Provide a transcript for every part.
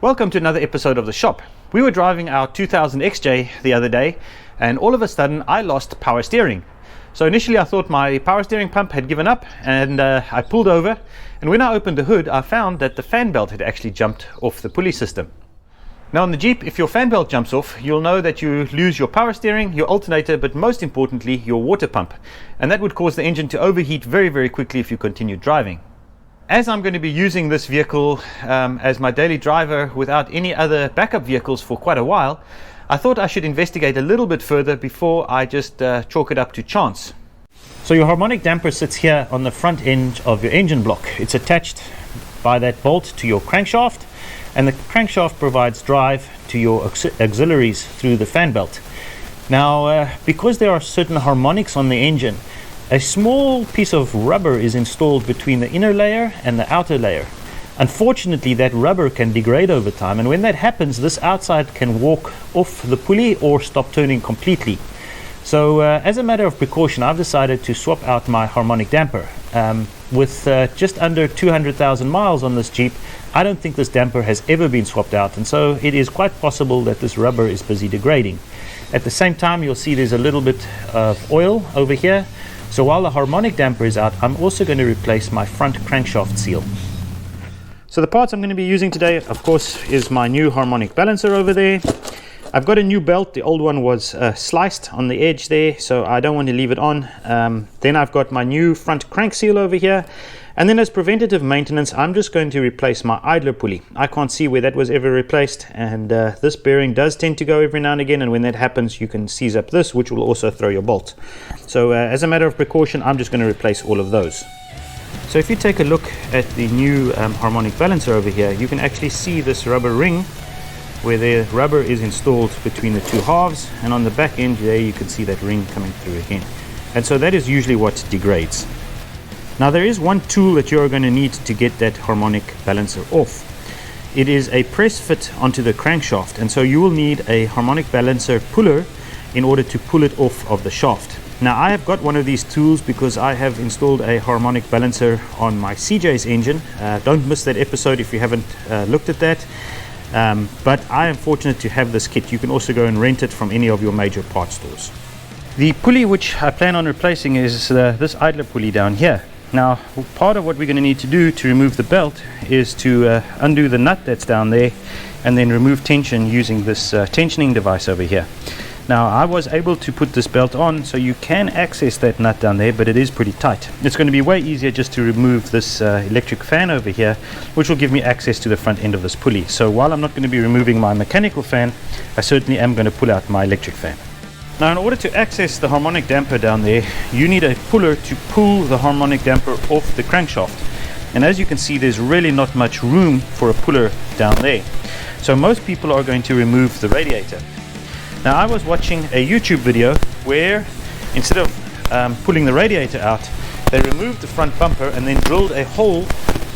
Welcome to another episode of The Shop. We were driving our 2000 XJ the other day and all of a sudden I lost power steering. So initially I thought my power steering pump had given up and I pulled over, and when I opened the hood I found that the fan belt had actually jumped off the pulley system. Now on the Jeep, if your fan belt jumps off, you'll know that you lose your power steering, your alternator, but most importantly your water pump, and that would cause the engine to overheat very quickly if you continue driving. As I'm going to be using this vehicle as my daily driver without any other backup vehicles for quite a while, I thought I should investigate a little bit further before I just chalk it up to chance. So your harmonic damper sits here on the front end of your engine block. It's attached by that bolt to your crankshaft, and the crankshaft provides drive to your auxiliaries through the fan belt. Now because there are certain harmonics on the engine, a small piece of rubber is installed between the inner layer and the outer layer. Unfortunately, that rubber can degrade over time, and when that happens, this outside can walk off the pulley or stop turning completely. So as a matter of precaution, I've decided to swap out my harmonic damper. With just under 200,000 miles on this Jeep, I don't think this damper has ever been swapped out, and so it is quite possible that this rubber is busy degrading. At the same time, you'll see there's a little bit of oil over here. So while the harmonic damper is out, I'm also going to replace my front crankshaft seal. So the parts I'm going to be using today, of course, is my new harmonic balancer over there. I've got a new belt. The old one was sliced on the edge there, so I don't want to leave it on. Then I've got my new front crank seal over here. And then as preventative maintenance, I'm just going to replace my idler pulley. I can't see where that was ever replaced, and this bearing does tend to go every now and again, and when that happens you can seize up this, which will also throw your bolt. So as a matter of precaution, I'm just going to replace all of those. So if you take a look at the new harmonic balancer over here, you can actually see this rubber ring where the rubber is installed between the two halves, and on the back end there you can see that ring coming through again. And so that is usually what degrades. Now there is one tool that you're going to need to get that harmonic balancer off. It is a press fit onto the crankshaft, and so you will need a harmonic balancer puller in order to pull it off of the shaft. Now I have got one of these tools because I have installed a harmonic balancer on my CJ's engine. Don't miss that episode if you haven't looked at that. But I am fortunate to have this kit. You can also go and rent it from any of your major parts stores. The pulley which I plan on replacing is this idler pulley down here. Now part of what we're going to need to do to remove the belt is to undo the nut that's down there and then remove tension using this tensioning device over here. Now I was able to put this belt on so you can access that nut down there, but it is pretty tight. It's going to be way easier just to remove this electric fan over here, which will give me access to the front end of this pulley. So while I'm not going to be removing my mechanical fan, I certainly am going to pull out my electric fan. Now in order to access the harmonic damper down there, you need a puller to pull the harmonic damper off the crankshaft. And as you can see, there's really not much room for a puller down there. So most people are going to remove the radiator. Now I was watching a YouTube video where instead of pulling the radiator out, they removed the front bumper and then drilled a hole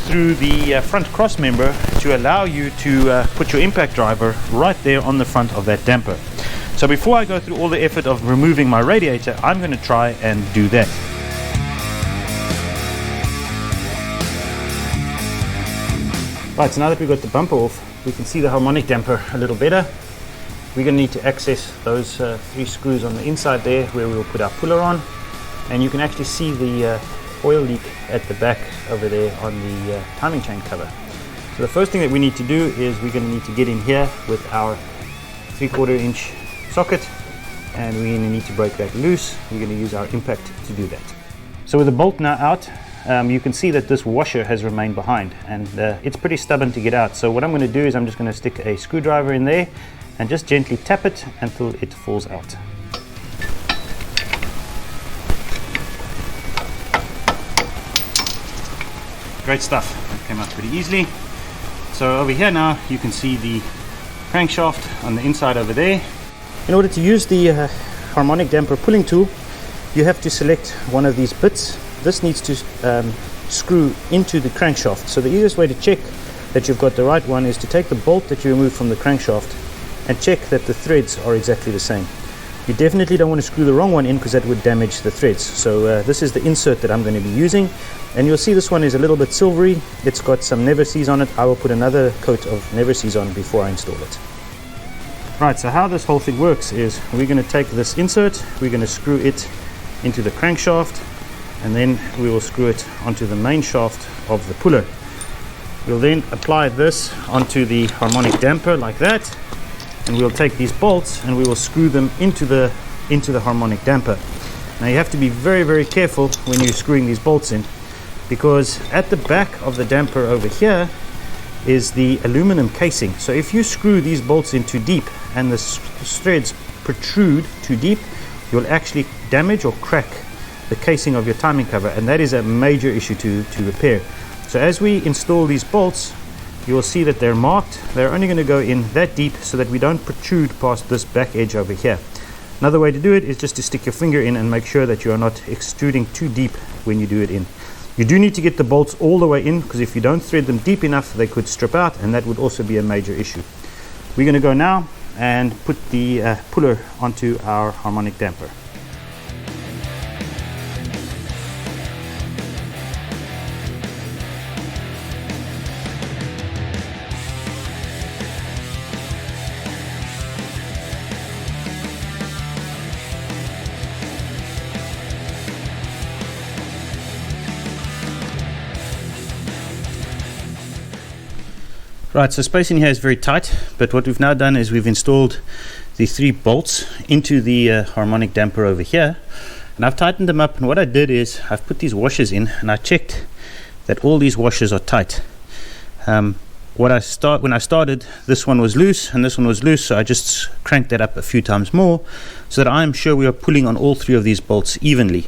through the front cross member to allow you to put your impact driver right there on the front of that damper. So before I go through all the effort of removing my radiator, I'm going to try and do that. Right, so now that we've got the bumper off, we can see the harmonic damper a little better. We're going to need to access those 3 screws on the inside there where we'll put our puller on. And you can actually see the oil leak at the back over there on the timing chain cover. So the first thing that we need to do is we're going to need to get in here with our 3/4 inch socket, and we're going to need to break that loose. We're going to use our impact to do that. So with the bolt now out, you can see that this washer has remained behind, and it's pretty stubborn to get out. So what I'm going to do is I'm just going to stick a screwdriver in there and just gently tap it until it falls out. Great stuff. That came out pretty easily. So over here now you can see the crankshaft on the inside over there. In order to use the harmonic damper pulling tool, you have to select one of these bits. This needs to screw into the crankshaft. So the easiest way to check that you've got the right one is to take the bolt that you removed from the crankshaft and check that the threads are exactly the same. You definitely don't want to screw the wrong one in because that would damage the threads. So this is the insert that I'm going to be using, and you'll see this one is a little bit silvery. It's got some never sees on it. I will put another coat of never sees on before I install it. Right, so how this whole thing works is we're going to take this insert, we're going to screw it into the crankshaft, and then we will screw it onto the main shaft of the puller. We'll then apply this onto the harmonic damper like that, and we'll take these bolts and we will screw them into the harmonic damper. Now you have to be very, very careful when you're screwing these bolts in, because at the back of the damper over here is the aluminum casing. So if you screw these bolts in too deep and the threads protrude too deep, you'll actually damage or crack the casing of your timing cover, and that is a major issue to repair. So as we install these bolts, you will see that they're marked. They're only going to go in that deep so that we don't protrude past this back edge over here. Another way to do it is just to stick your finger in and make sure that you are not extruding too deep when you do it in. You do need to get the bolts all the way in, because if you don't thread them deep enough, they could strip out, and that would also be a major issue. We're going to go now and put the puller onto our harmonic damper. Right, so space in here is very tight, but what we've now done is we've installed the 3 bolts into the harmonic damper over here, and I've tightened them up. And what I did is I've put these washers in, and I checked that all these washers are tight. When I started, this one was loose and this one was loose, so I just cranked that up a few times more so that I'm sure we are pulling on all 3 of these bolts evenly.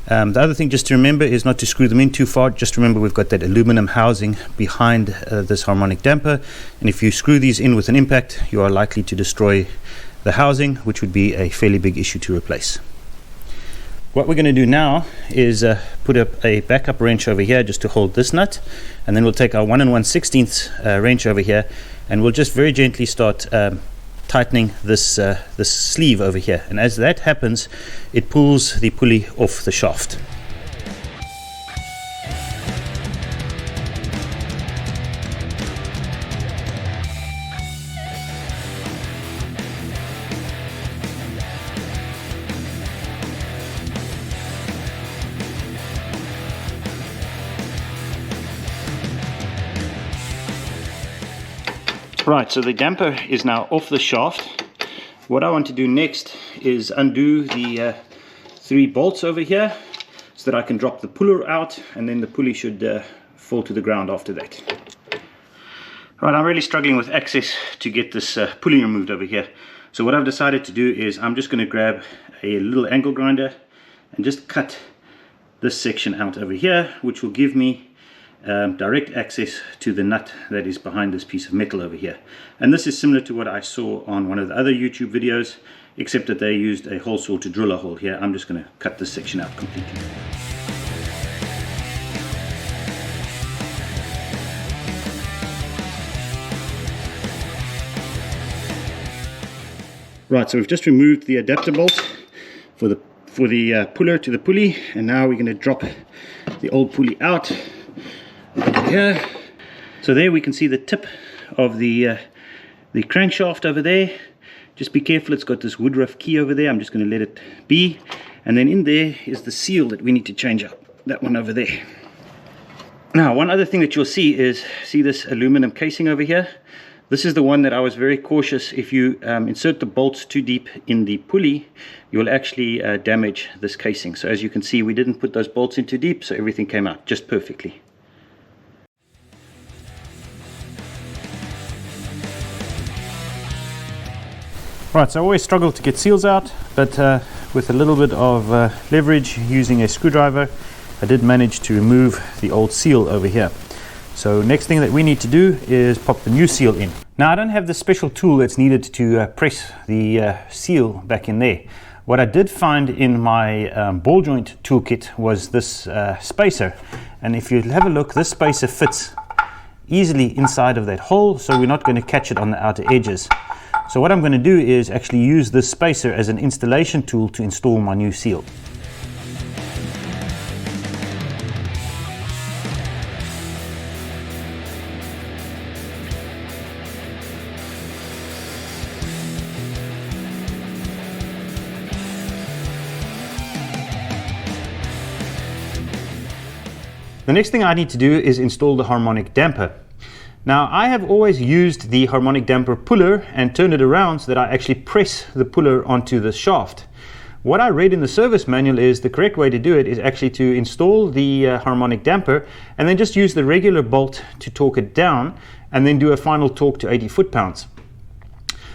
The other thing just to remember is not to screw them in too far. Just remember we've got that aluminum housing behind this harmonic damper, and if you screw these in with an impact, you are likely to destroy the housing, which would be a fairly big issue to replace. What we're going to do now is put up a backup wrench over here just to hold this nut, and then we'll take our 1 1/16 wrench over here, and we'll just very gently start tightening this sleeve over here, and as that happens, it pulls the pulley off the shaft. Right, so the damper is now off the shaft. What I want to do next is undo the 3 bolts over here so that I can drop the puller out, and then the pulley should fall to the ground after that. Right, I'm really struggling with access to get this pulley removed over here. So what I've decided to do is I'm just going to grab a little angle grinder and just cut this section out over here, which will give me direct access to the nut that is behind this piece of metal over here. And this is similar to what I saw on one of the other YouTube videos, except that they used a hole saw to drill a hole here. I'm just going to cut this section out completely. Right, so we've just removed the adapter bolt for the puller to the pulley, and now we're going to drop the old pulley out here. So there we can see the tip of the crankshaft over there. Just be careful, it's got this woodruff key over there. I'm just going to let it be, and then in there is the seal that we need to change up, that one over there. Now, one other thing that you'll see is, see this aluminum casing over here? This is the one that I was very cautious. If you insert the bolts too deep in the pulley, you'll actually damage this casing. So as you can see, we didn't put those bolts in too deep, so everything came out just perfectly. Right, so I always struggle to get seals out, but with a little bit of leverage using a screwdriver, I did manage to remove the old seal over here. So next thing that we need to do is pop the new seal in. Now I don't have the special tool that's needed to press the seal back in there. What I did find in my ball joint toolkit was this spacer, and if you have a look, this spacer fits easily inside of that hole, so we're not going to catch it on the outer edges. So what I'm going to do is actually use this spacer as an installation tool to install my new seal. The next thing I need to do is install the harmonic damper. Now, I have always used the harmonic damper puller and turned it around so that I actually press the puller onto the shaft. What I read in the service manual is the correct way to do it is actually to install the harmonic damper and then just use the regular bolt to torque it down and then do a final torque to 80 foot-pounds.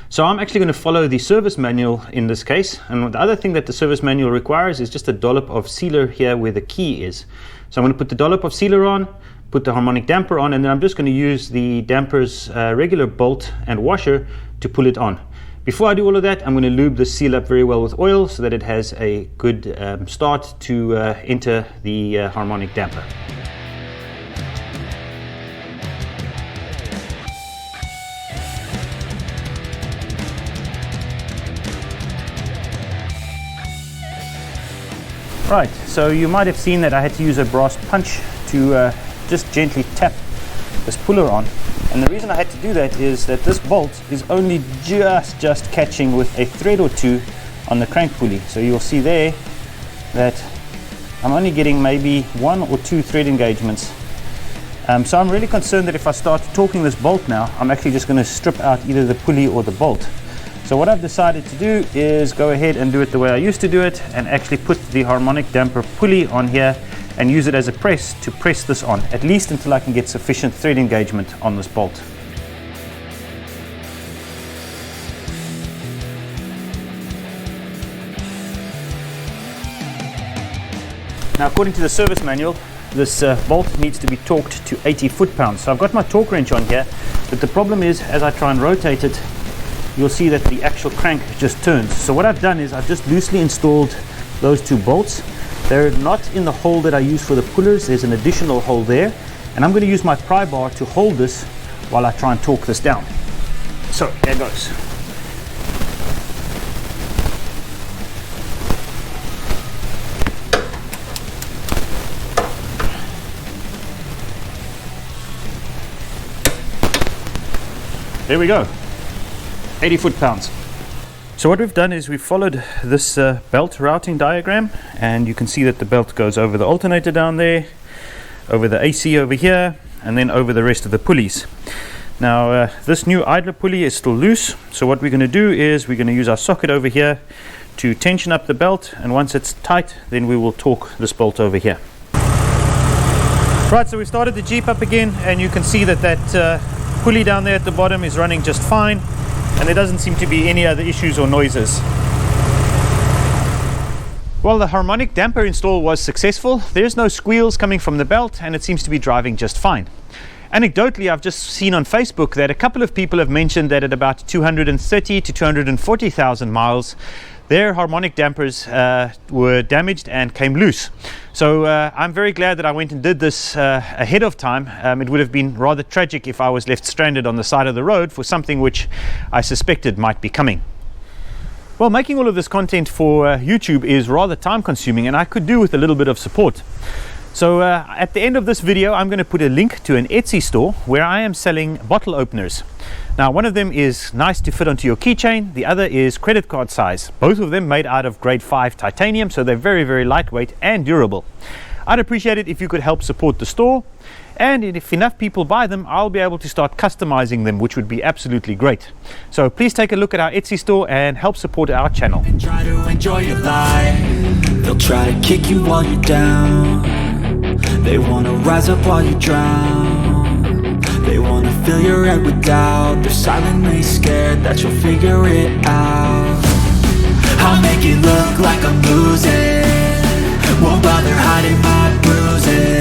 So I'm actually going to follow the service manual in this case, and the other thing that the service manual requires is just a dollop of sealer here where the key is. So I'm going to put the dollop of sealer on, put the harmonic damper on, and then I'm just going to use the damper's regular bolt and washer to pull it on. Before I do all of that, I'm going to lube the seal up very well with oil so that it has a good start to enter the harmonic damper. Right, so you might have seen that I had to use a brass punch to just gently tap this puller on. And the reason I had to do that is that this bolt is only just catching with a thread or two on the crank pulley. So you'll see there that I'm only getting maybe 1 or 2 thread engagements. So I'm really concerned that if I start torquing this bolt now, I'm actually just going to strip out either the pulley or the bolt. So what I've decided to do is go ahead and do it the way I used to do it and actually put the harmonic damper pulley on here and use it as a press to press this on, at least until I can get sufficient thread engagement on this bolt. Now, according to the service manual, this bolt needs to be torqued to 80 foot-pounds. So I've got my torque wrench on here, but the problem is as I try and rotate it, you'll see that the actual crank just turns. So what I've done is I've just loosely installed those 2 bolts. They're not in the hole that I use for the pullers. There's an additional hole there, and I'm going to use my pry bar to hold this while I try and torque this down. So there goes. There we go. 80 foot-pounds. So what we've done is we've followed this belt routing diagram, and you can see that the belt goes over the alternator down there, over the AC over here, and then over the rest of the pulleys. Now this new idler pulley is still loose, so what we're going to do is we're going to use our socket over here to tension up the belt, and once it's tight then we will torque this bolt over here. Right, so we started the Jeep up again, and you can see that that pulley down there at the bottom is running just fine, and there doesn't seem to be any other issues or noises. Well, the harmonic damper install was successful. There's no squeals coming from the belt, and it seems to be driving just fine. Anecdotally, I've just seen on Facebook that a couple of people have mentioned that at about 230 to 240,000 miles, their harmonic dampers were damaged and came loose. So I'm very glad that I went and did this ahead of time. It would have been rather tragic if I was left stranded on the side of the road for something which I suspected might be coming. Well, making all of this content for YouTube is rather time consuming, and I could do with a little bit of support. So at the end of this video, I'm going to put a link to an Etsy store where I am selling bottle openers. Now, one of them is nice to fit onto your keychain. The other is credit card size. Both of them made out of grade 5 titanium, so they're very, very lightweight and durable. I'd appreciate it if you could help support the store. And if enough people buy them, I'll be able to start customizing them, which would be absolutely great. So please take a look at our Etsy store and help support our channel. And try to enjoy your life. They'll try to kick you while you're down. They wanna rise up while you drown. They wanna fill your head with doubt. They're silently scared that you'll figure it out. I'll make it look like I'm losing. Won't bother hiding my bruises.